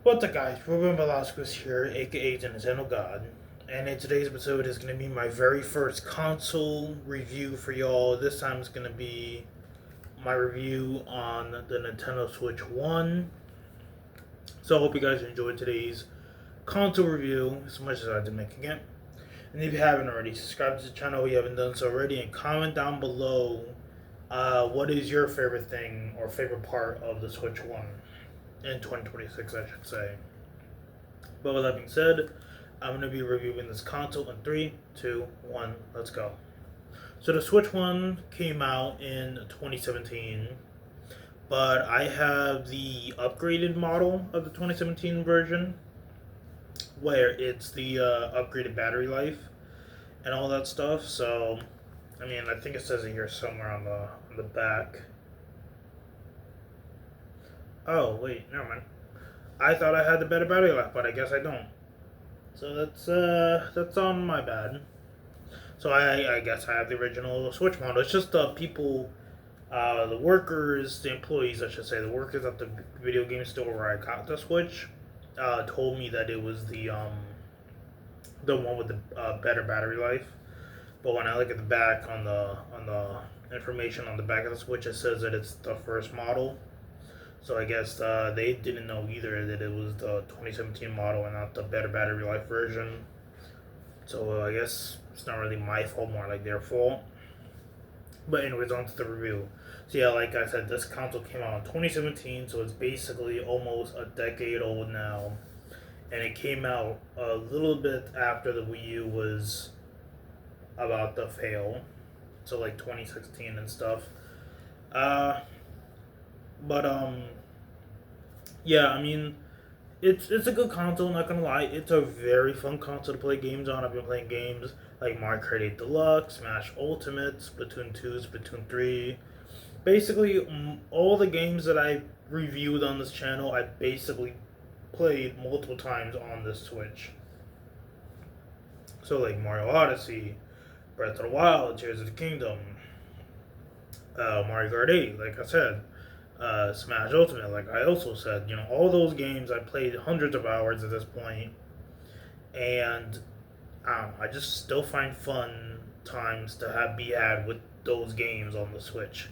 What's up, guys? Ruben Velasquez here, aka the Nintendo God, and in today's episode is going to be my very first console review for y'all. This time it's going to be my review on the Nintendo Switch 1. So I hope you guys enjoyed today's console review as much as I did making it. And if you haven't already, subscribe to the channel if you haven't done so already, and comment down below what is your favorite thing or favorite part of the Switch 1 in 2026, I should say. But with that being said, I'm going to be reviewing this console in 3, 2, 1, let's go. So the Switch 1 came out in 2017, but I have the upgraded model of the 2017 version, where it's the upgraded battery life and all that stuff. So, I mean, I think it says it here somewhere on the back. Oh, wait, never mind. I thought I had the better battery life, but I guess I don't. So that's on my bad. So I guess I have the original Switch model. It's just the people, the workers, the employees, I should say, the workers at the video game store where I got the Switch, told me that it was the one with the better battery life. But when I look at the back on the information on the back of the Switch, it says that it's the first model. So I guess they didn't know either that it was the 2017 model and not the better battery life version. So I guess it's not really my fault, more like their fault. But anyways, on to the review. So yeah, like I said, this console came out in 2017, so it's basically almost a decade old now. And it came out a little bit after the Wii U was about to fail. So like 2016 and stuff. Uh but yeah, I mean, it's a good console. Not gonna lie, it's a very fun console to play games on. I've been playing games like Mario Kart 8 Deluxe, Smash Ultimate, Splatoon 2, Splatoon 3. Basically, all the games that I reviewed on this channel, I basically played multiple times on this Switch. So like Mario Odyssey, Breath of the Wild, Tears of the Kingdom, Mario Kart 8, like I said, Smash Ultimate, like I also said, all those games I played hundreds of hours at this point, and I just still find fun times to be had with those games on the Switch.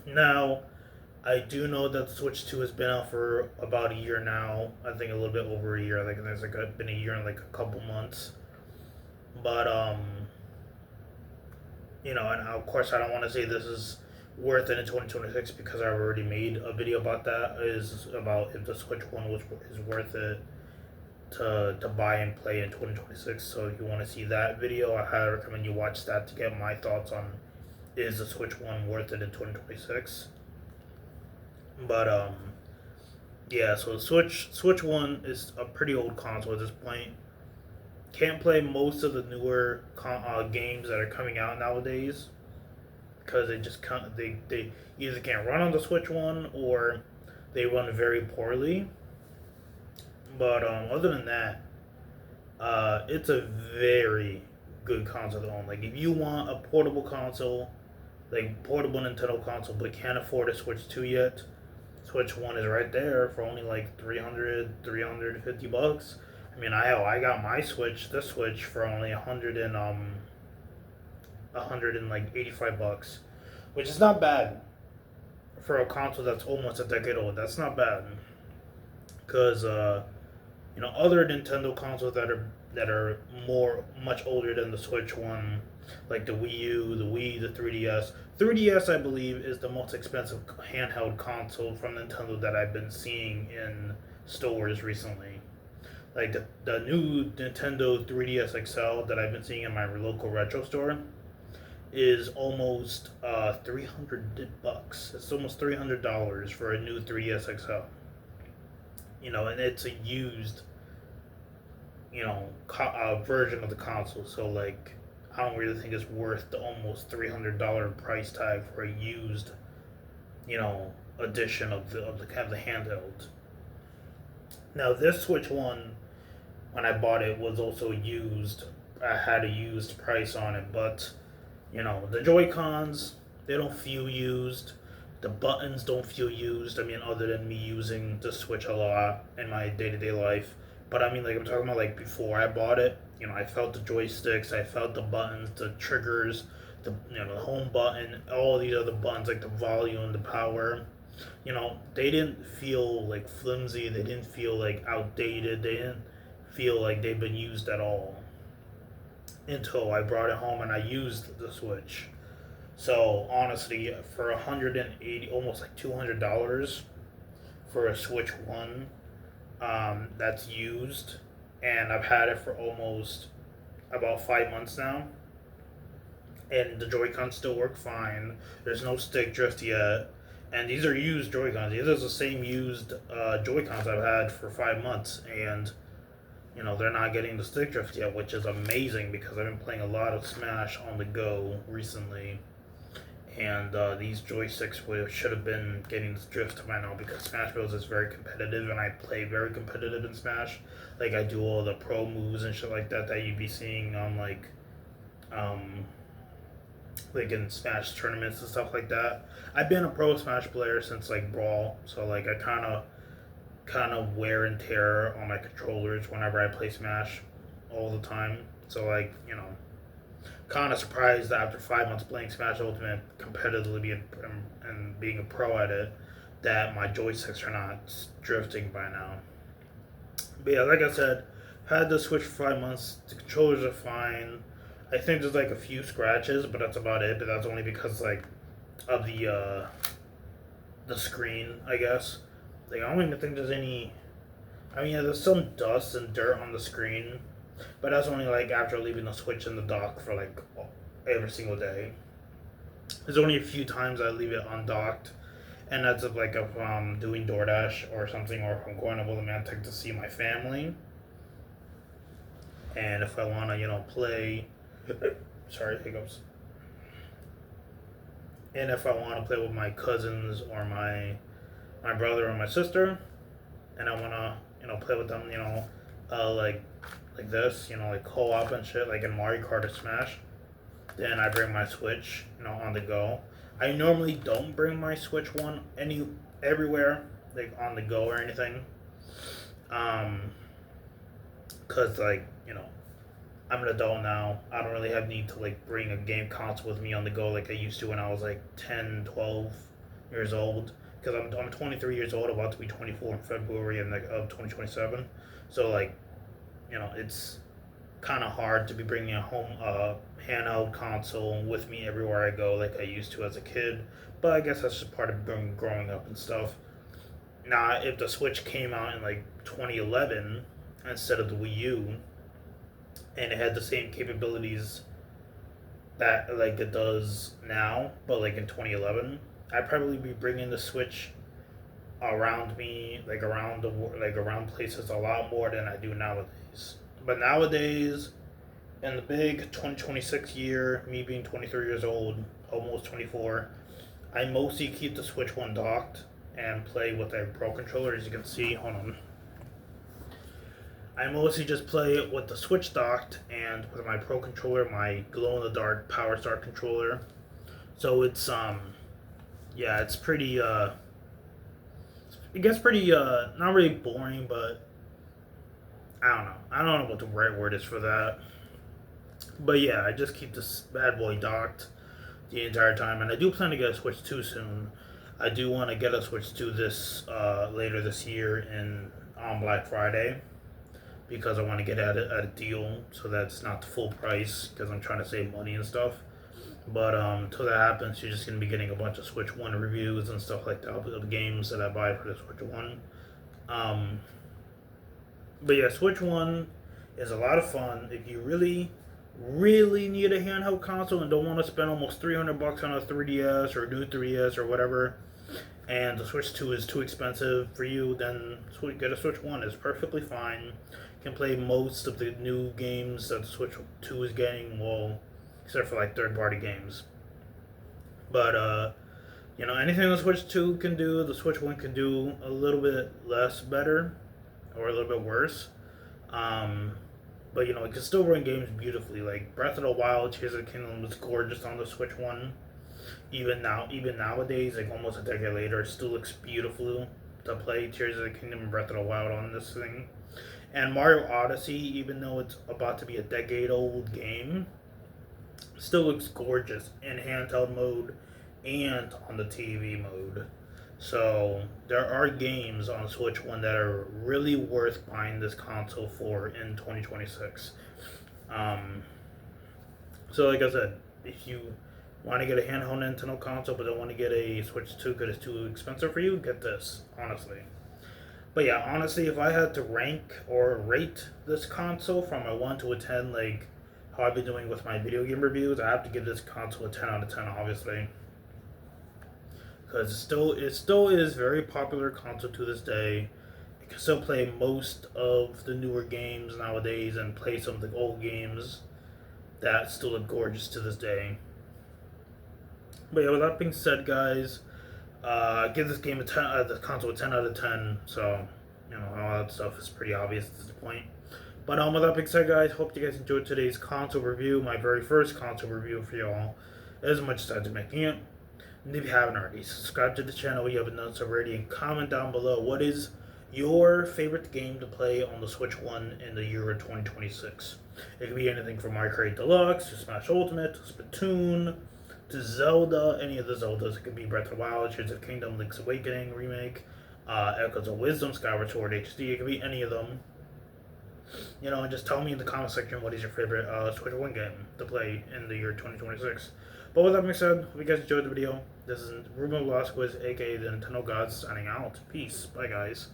Now, I do know that Switch 2 has been out for about a year now. I think a little bit over a year. Like there's been a year and like a couple months. But and of course I don't want to say this is worth it in 2026 because I've already made a video about that. Is about if the Switch One is worth it to buy and play in 2026. So if you want to see that video, I highly recommend you watch that to get my thoughts on is the Switch One worth it in 2026. But yeah, so the Switch One is a pretty old console at this point. Can't play most of the newer games that are coming out nowadays because they just can't. They either can't run on the Switch One or they run very poorly. But other than that, it's a very good console to own. Like if you want a portable console, like portable Nintendo console, but can't afford a Switch 2 yet, Switch 1 is right there for only like 350 bucks. I mean, I got my this Switch for only 185 bucks, which is not bad for a console that's almost a decade old. That's not bad, because other Nintendo consoles that are much older than the Switch One, like the Wii U, the Wii, the 3DS. 3DS, I believe, is the most expensive handheld console from Nintendo that I've been seeing in stores recently. Like the new Nintendo 3DS XL that I've been seeing in my local retro store is almost 300 bucks. It's almost $300 for a new 3DS XL. And it's a used version of the console. So like, I don't really think it's worth the almost $300 price tag for a used, edition of the handheld. Now this Switch One, when I bought it, was also used. I had a used price on it, but the Joy Cons, they don't feel used. The buttons don't feel used. I mean, other than me using the Switch a lot in my day to day life. But I mean, like I'm talking about like before I bought it. You know, I felt the joysticks, I felt the buttons, the triggers, the home button, all these other buttons like the volume, the power. You know, they didn't feel like flimsy. They didn't feel like outdated. They didn't feel like they've been used at all until I brought it home and I used the Switch. So honestly, for 180, almost like $200 for a Switch One, that's used, and I've had it for almost about 5 months now, and the Joy Cons still work fine. There's no stick drift yet, and these are used Joy Cons. These are the same used Joy Cons I've had for 5 months, and they're not getting the stick drift yet, which is amazing because I've been playing a lot of Smash on the go recently. And these joysticks should have been getting this drift by now because Smash Bros. Is very competitive, and I play very competitive in Smash. Like I do all the pro moves and shit like that you'd be seeing on um, like in Smash tournaments and stuff like that. I've been a pro Smash player since like Brawl, so like I kind of wear and tear on my controllers whenever I play Smash all the time. So like kind of surprised that after 5 months playing Smash Ultimate competitively and being a pro at it, that my joysticks are not drifting by now. But yeah, like I said, had the Switch for 5 months. The controllers are fine. I think there's like a few scratches, but that's about it. But that's only because like of the screen, I guess. Like I don't even think there's any. I mean, yeah, there's some dust and dirt on the screen, but that's only like after leaving the Switch in the dock for like every single day. There's only a few times I leave it undocked, and that's if I'm doing DoorDash or something, or if I'm going to Willimantic to see my family, and if I want to, play. Sorry, hiccups. And if I want to play with my cousins or my brother or my sister, and I want to, play with them, like this, like co-op and shit, like in Mario Kart or Smash, then I bring my Switch, on the go. I normally don't bring my Switch One everywhere, like on the go or anything, cause I'm an adult now. I don't really have need to like bring a game console with me on the go like I used to when I was like 10, 12 years old. Because I'm 23 years old, about to be 24 in February of 2027. So like, it's kind of hard to be bringing a home handheld console with me everywhere I go like I used to as a kid. But I guess that's just part of growing up and stuff. Now, if the Switch came out in like 2011 instead of the Wii U, and it had the same capabilities that like it does now, but like in 2011, I'd probably be bringing the Switch around me, around places a lot more than I do nowadays. But nowadays, in the big 2026 year, me being 23 years old, almost 24, I mostly keep the Switch One docked and play with a Pro controller. As you can see, hold on. I mostly just play it with the Switch docked and with my Pro controller, my glow in the dark Power Star controller. So it's yeah, it's pretty it gets pretty not really boring, but I don't know. I don't know what the right word is for that. But yeah, I just keep this bad boy docked the entire time, and I do plan to get a Switch 2 soon. I do want to get a Switch 2 this later this year on Black Friday, because I want to get at a deal so that's not the full price because I'm trying to save money and stuff. But until that happens, you're just gonna be getting a bunch of Switch One reviews and stuff like that of the games that I buy for the Switch One. Um, but yeah, Switch One is a lot of fun if you really, really need a handheld console and don't want to spend almost $300 on a 3DS or a new 3DS or whatever, and the Switch 2 is too expensive for you, then get a Switch 1. It's perfectly fine. You can play most of the new games that the Switch 2 is getting, well, except for like third-party games. But, anything the Switch 2 can do, the Switch 1 can do a little bit less better, or a little bit worse. But, it can still run games beautifully. Like, Breath of the Wild, Tears of the Kingdom was gorgeous on the Switch 1. Even nowadays, like almost a decade later, it still looks beautiful to play Tears of the Kingdom and Breath of the Wild on this thing. And Mario Odyssey, even though it's about to be a decade old game, still looks gorgeous in handheld mode and on the TV mode. So there are games on Switch One that are really worth buying this console for in 2026. Um, so like I said, if you want to get a handheld Nintendo console but don't want to get a Switch 2 because it's too expensive for you, get this, honestly. But yeah, honestly, if I had to rank or rate this console from a 1 to a 10, like how I've been doing with my video game reviews, I have to give this console a 10 out of 10, obviously. Because it still is very popular console to this day. It can still play most of the newer games nowadays and play some of the old games that still look gorgeous to this day. But yeah, with that being said, guys, give this game a 10, the console a 10 out of 10. So, all that stuff is pretty obvious at this point. But with that being said, guys, hope you guys enjoyed today's console review, my very first console review for y'all, as much as I did making it. And if you haven't already, subscribe to the channel if you haven't done so already, and comment down below what is your favorite game to play on the Switch 1 in the year of 2026. It could be anything from Mario Kart Deluxe to Smash Ultimate to Splatoon to Zelda, any of the Zeldas. It could be Breath of the Wild, Tears of the Kingdom, Link's Awakening remake, Echoes of Wisdom, Skyward Sword HD. It could be any of them. And just tell me in the comment section what is your favorite Switch 1 game to play in the year 2026. But with that being said, hope you guys enjoyed the video. This is Ruben Velasquez, aka the Nintendo Gods, signing out. Peace. Bye, guys.